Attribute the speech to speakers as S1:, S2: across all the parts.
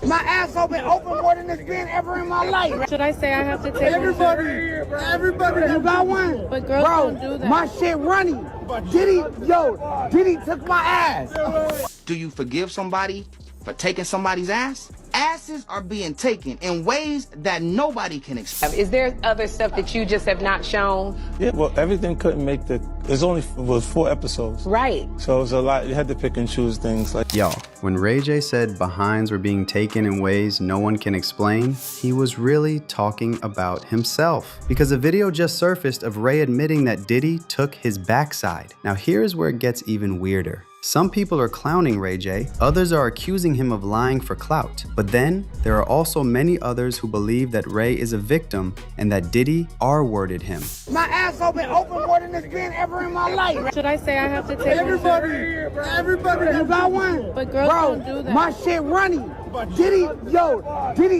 S1: My asshole been open more than it's been ever in my life.
S2: Should I say I have to take
S1: Everybody, you got one?
S2: But girls don't do that.
S1: My shit running. Diddy took my ass.
S3: Do you forgive somebody for taking somebody's ass? Asses are being taken in ways that nobody can explain.
S4: Is there other stuff that you just have not shown?
S5: Yeah, well, everything couldn't make the. It was 4 episodes.
S4: Right.
S5: So it was a lot. You had to pick and choose things. Like,
S6: y'all, when Ray J said behinds were being taken in ways no one can explain, he was really talking about himself. Because a video just surfaced of Ray admitting that Diddy took his backside. Now here's where it gets even weirder. Some people are clowning Ray J, others are accusing him of lying for clout. But then, there are also many others who believe that Ray is a victim and that Diddy R-worded him.
S1: My asshole been open more than it's been ever in my life.
S2: Should I say I have to take
S1: Everybody, you got one?
S2: But girls don't do that.
S1: My shit running. Diddy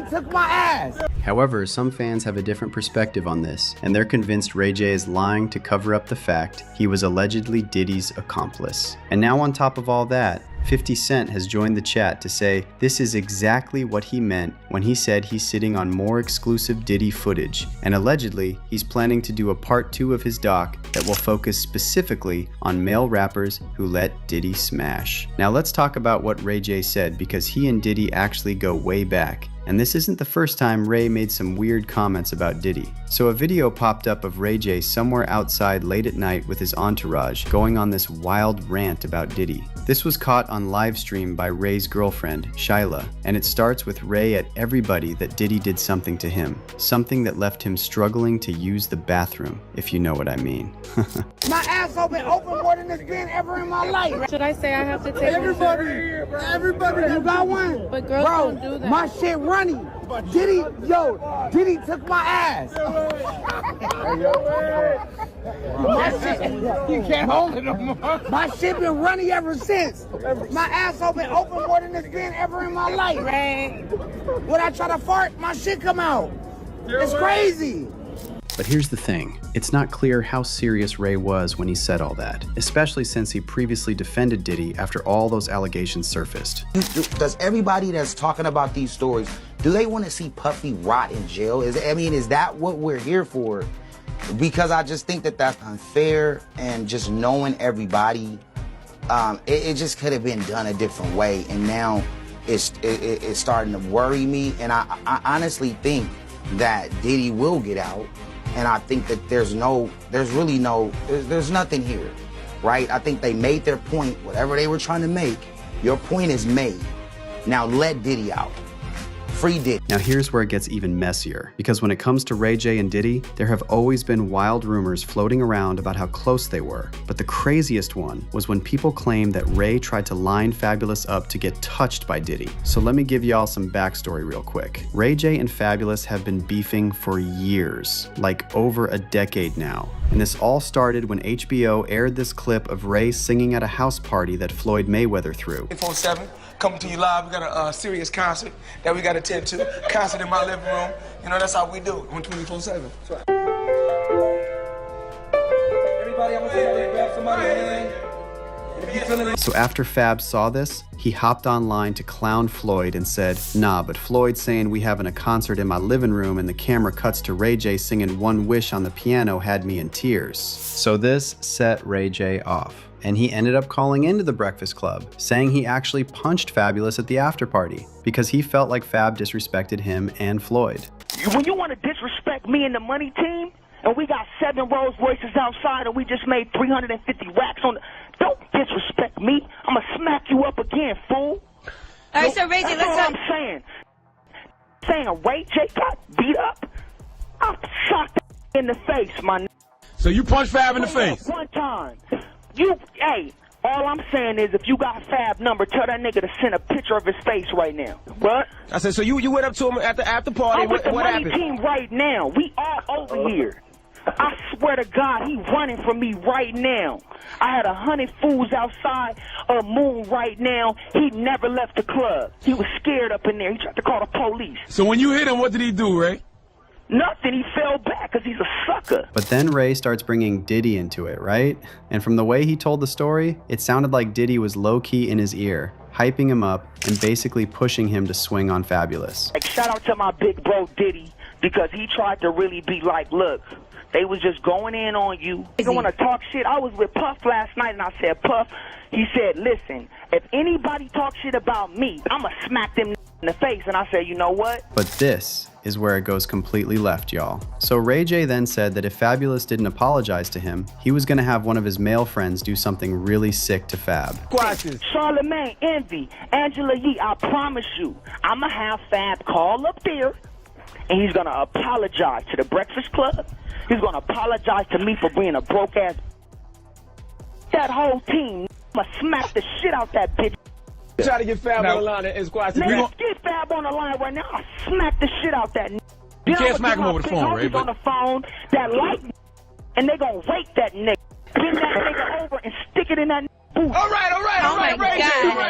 S1: took my ass.
S6: However, some fans have a different perspective on this, and they're convinced Ray J is lying to cover up the fact he was allegedly Diddy's accomplice. And now on top of all that, 50 Cent has joined the chat to say this is exactly what he meant when he said he's sitting on more exclusive Diddy footage, and allegedly he's planning to do a part 2 of his doc that will focus specifically on male rappers who let Diddy smash. Now let's talk about what Ray J said, because he and Diddy actually go way back. And this isn't the first time Ray made some weird comments about Diddy. So a video popped up of Ray J somewhere outside late at night with his entourage going on this wild rant about Diddy. This was caught on live stream by Ray's girlfriend, Shyla, and it starts with Ray at everybody that Diddy did something to him. Something that left him struggling to use the bathroom, if you know what I mean.
S1: My asshole been open more than it's been ever in my life.
S2: Should I say I have to take
S1: Everybody, you got one?
S2: But girls don't do that.
S1: My shit running. Diddy took my ass. You can't hold it no more. My shit been running ever since. My asshole been open more than it's been ever in my life. When I try to fart, my shit come out. It's crazy.
S6: But here's the thing, it's not clear how serious Ray was when he said all that, especially since he previously defended Diddy after all those allegations surfaced.
S3: Does everybody that's talking about these stories, do they want to see Puffy rot in jail? Is that what we're here for? Because I just think that that's unfair, and just knowing everybody, it just could have been done a different way, and now it's starting to worry me, and I honestly think that Diddy will get out. And I think that there's nothing here, right? I think they made their point, whatever they were trying to make. Your point is made. Now let Diddy out. Free Diddy.
S6: Now here's where it gets even messier, because when it comes to Ray J and Diddy, there have always been wild rumors floating around about how close they were. But the craziest one was when people claimed that Ray tried to line Fabulous up to get touched by Diddy. So let me give y'all some backstory real quick. Ray J and Fabulous have been beefing for years, like over a decade now. And this all started when HBO aired this clip of Ray singing at a house party that Floyd Mayweather threw.
S7: 24/7, coming to you live. We got a serious concert that we got to attend to. Concert in my living room. You know, that's how we do it on 24/7. Everybody, I'm gonna tell you to grab somebody hand.
S6: So after Fab saw this, he hopped online to clown Floyd and said, nah, but Floyd saying we having a concert in my living room and the camera cuts to Ray J singing One Wish on the piano had me in tears. So this set Ray J off, and he ended up calling into the Breakfast Club, saying he actually punched Fabulous at the after party because he felt like Fab disrespected him and Floyd.
S8: When you want to disrespect me and the money team, and we got 7 Rolls Royces outside and we just made 350 racks on the... Don't disrespect me. I'm going to smack you up again, fool.
S9: All right, so Ray J,
S8: that's all I'm saying. Saying Ray J got beat up? I'll sock that in the face, my...
S7: So you punched Fab in the face?
S8: One time. Hey, all I'm saying is if you got Fab number, tell that nigga to send a picture of his face right now. What?
S7: I said, so you went up to him at the after party.
S8: I'm with the money
S7: happened?
S8: team right now. We all over here. I swear to God, he running from me right now. I had 100 fools outside of Moon right now. He never left the club. He was scared up in there. He tried to call the police.
S7: So when you hit him, what did he do, Ray?
S8: Nothing. He fell back because he's a sucker.
S6: But then Ray starts bringing Diddy into it, right? And from the way he told the story, it sounded like Diddy was low-key in his ear, hyping him up and basically pushing him to swing on Fabulous.
S8: Like, shout out to my big bro Diddy, because he tried to really be like, look, they was just going in on you. They don't want to talk shit. I was with Puff last night, and I said, Puff, he said, listen, if anybody talks shit about me, I'm going to smack them in the face. And I said, you know what?
S6: But this is where it goes completely left, y'all. So Ray J then said that if Fabulous didn't apologize to him, he was gonna have one of his male friends do something really sick to Fab.
S8: Charlamagne, Envy, Angela Yee, I promise you, I'ma have Fab call up there, and he's gonna apologize to the Breakfast Club. He's gonna apologize to me for being a broke ass. That whole team, I'ma smack the shit out that bitch.
S7: Try to get Fab on the line and squash the
S8: Let's get Fab on the line right now. I'll smack the shit out that.
S7: You can't smack him over the phone, Ray.
S8: On the phone, that light, and they gonna rape that nigga. Bring that nigga over and stick it in that.
S7: All right, Ray J.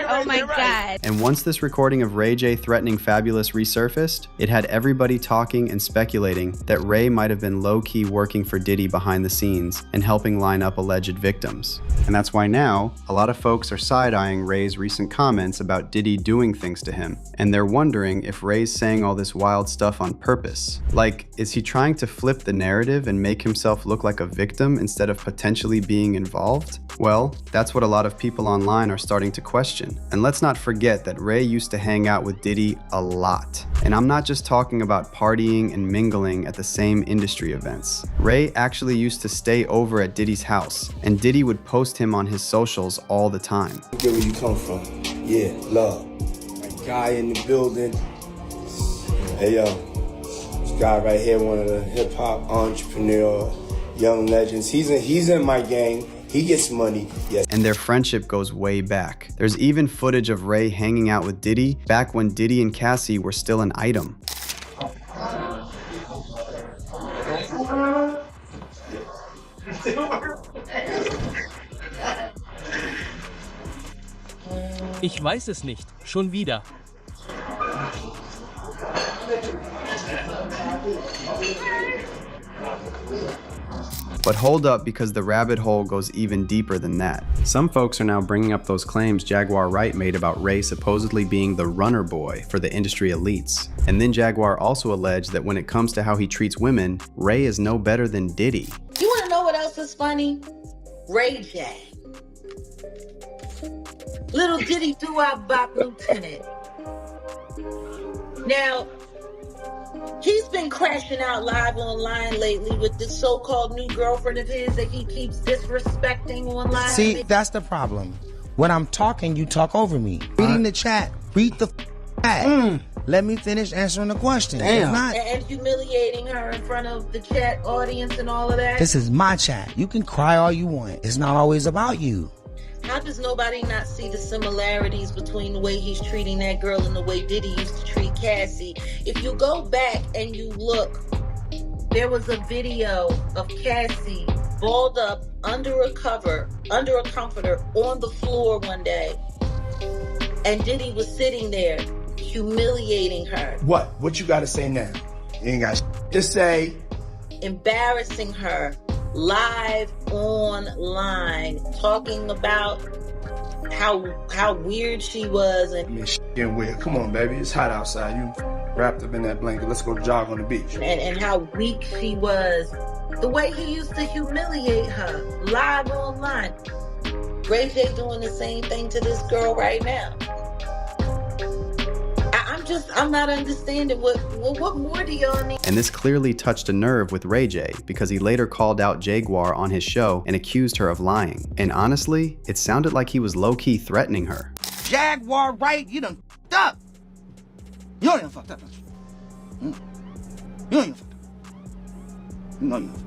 S2: Oh my God.
S6: And once this recording of Ray J threatening Fabulous resurfaced, it had everybody talking and speculating that Ray might have been low-key working for Diddy behind the scenes and helping line up alleged victims. And that's why now, a lot of folks are side-eyeing Ray's recent comments about Diddy doing things to him, and they're wondering if Ray's saying all this wild stuff on purpose. Like, is he trying to flip the narrative and make himself look like a victim instead of potentially being involved? Well, that's what a lot of people online are starting to question. And let's not forget that Ray used to hang out with Diddy a lot. And I'm not just talking about partying and mingling at the same industry events. Ray actually used to stay over at Diddy's house, and Diddy would post him on his socials all the time.
S9: Get where you come from. Yeah, love. My guy in the building. Hey yo, this guy right here, one of the hip hop entrepreneur, young legends. He's in my gang. He gets money, yes.
S6: And their friendship goes way back. There's even footage of Ray hanging out with Diddy back when Diddy and Cassie were still an item.
S10: Ich weiß es nicht. Schon wieder.
S6: But hold up, because the rabbit hole goes even deeper than that. Some folks are now bringing up those claims Jaguar Wright made about Ray supposedly being the runner boy for the industry elites. And then Jaguar also alleged that when it comes to how he treats women, Ray is no better than Diddy.
S11: You want to know what else is funny? Ray J. Little Diddy doo-wop bop lieutenant. Now, he's been crashing out live online lately with this so-called new girlfriend of his that he keeps disrespecting online.
S1: See, that's the problem. When I'm talking, you talk over me. Reading the chat. Read the chat. Let me finish answering the question. If not,
S11: and humiliating her in front of the chat audience and all of that.
S1: this is my chat. You can cry all you want. It's not always about you.
S11: How does nobody not see the similarities between the way he's treating that girl and the way Diddy used to treat Cassie? If you go back and you look, there was a video of Cassie balled up under a comforter on the floor one day. And Diddy was sitting there humiliating her.
S9: What you gotta say now? You ain't got to say.
S11: Embarrassing her live online, talking about how weird she was. And
S9: I mean, getting weird. Come on, baby. It's hot outside. You wrapped up in that blanket. Let's go jog on the beach.
S11: And how weak she was. The way he used to humiliate her live online. Ray J doing the same thing to this girl right now. I'm not understanding what more do y'all need?
S6: And this clearly touched a nerve with Ray J, because he later called out Jaguar on his show and accused her of lying. And honestly, it sounded like he was low-key threatening her.
S1: Jaguar Wright, you done fucked up. You done fucked up. You done fucked up. No, you done fucked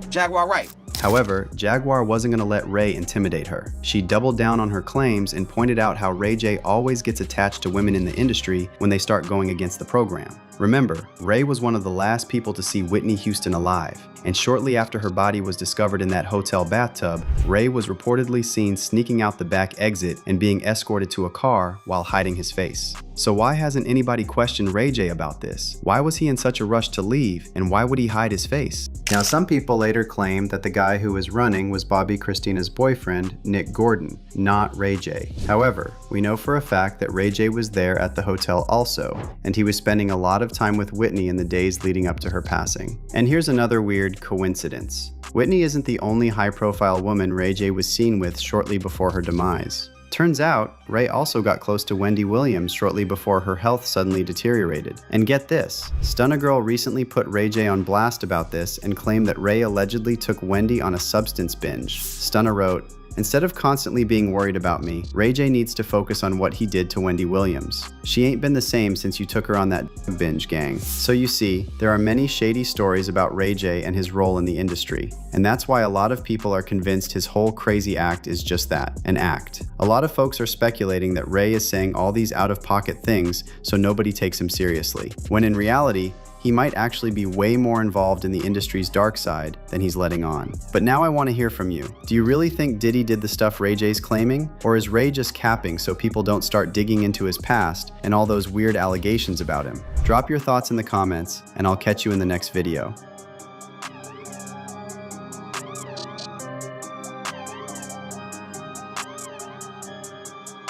S1: up. Jaguar Wright.
S6: However, Jaguar wasn't going to let Ray intimidate her. She doubled down on her claims and pointed out how Ray J always gets attached to women in the industry when they start going against the program. Remember, Ray was one of the last people to see Whitney Houston alive, and shortly after her body was discovered in that hotel bathtub, Ray was reportedly seen sneaking out the back exit and being escorted to a car while hiding his face. So why hasn't anybody questioned Ray J about this? Why was he in such a rush to leave, and why would he hide his face? Now, some people later claimed that the guy who was running was Bobby Christina's boyfriend, Nick Gordon, not Ray J. However, we know for a fact that Ray J was there at the hotel also, and he was spending a lot of time with Whitney in the days leading up to her passing. And here's another weird coincidence. Whitney isn't the only high-profile woman Ray J was seen with shortly before her demise. Turns out, Ray also got close to Wendy Williams shortly before her health suddenly deteriorated. And get this, Stunna Girl recently put Ray J on blast about this and claimed that Ray allegedly took Wendy on a substance binge. Stunna wrote, "Instead of constantly being worried about me, Ray J needs to focus on what he did to Wendy Williams. She ain't been the same since you took her on that binge, gang." So you see, there are many shady stories about Ray J and his role in the industry. And that's why a lot of people are convinced his whole crazy act is just that, an act. A lot of folks are speculating that Ray is saying all these out-of-pocket things so nobody takes him seriously, when in reality, he might actually be way more involved in the industry's dark side than he's letting on. But now I want to hear from you. Do you really think Diddy did the stuff Ray J's claiming? Or is Ray just capping so people don't start digging into his past and all those weird allegations about him? Drop your thoughts in the comments, and I'll catch you in the next video.